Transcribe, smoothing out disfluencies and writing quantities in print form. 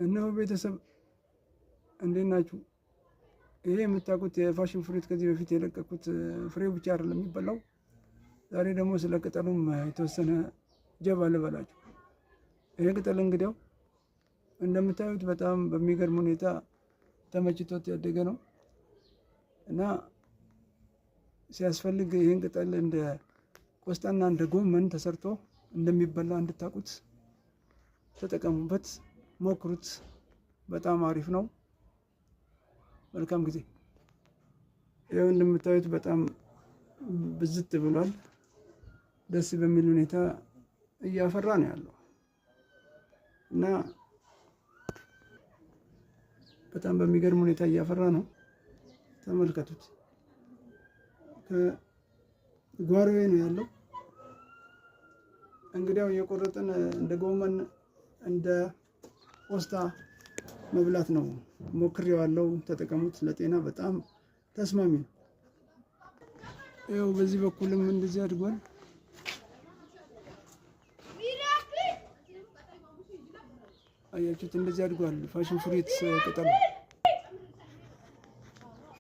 እነሆ ቤተሰብ እንዴት ናችሁ? ይሄ የምታውቁት የፋሽን ፍሩት ከዚህ በፊት የለቀኩት ፍሬው ብቻ አይደለም የሚበላው። ዛሬ ደግሞ ስለ ቅጠሉም የተወሰነ ጀባ ልበላችሁ። ይሄ ቅጠል እንግዲያው እንደምታዩት በጣም በሚገርም ሁኔታ ተመችቶት ያደገ ነው እና ሲያስፈልግ ይህን ቅጠል እንደ ቆስጣና እንደ ጎመን ተሰርቶ እንደሚበላ እንድታውቁት ተጠቀሙበት፣ ሞክሩት። በጣም አሪፍ ነው። መልካም ጊዜ። ይኸው እንደምታዩት በጣም ብዝት ብሏል። ደስ በሚል ሁኔታ እያፈራ ነው ያለው እና በጣም በሚገርም ሁኔታ እያፈራ ነው። ተመልከቱት። ከጓሮዬ ነው ያለው። እንግዲያው የቆረጥን እንደ ጎመን እንደ ቆስጣ መብላት ነው። ሞክሬዋለሁ። ተጠቀሙት። ለጤና በጣም ተስማሚ ነው። ይኸው በዚህ በኩልም እንደዚህ አድጓል። አያችሁት? እንደዚህ አድጓል። ፋሽን ፍሩት ቅጠል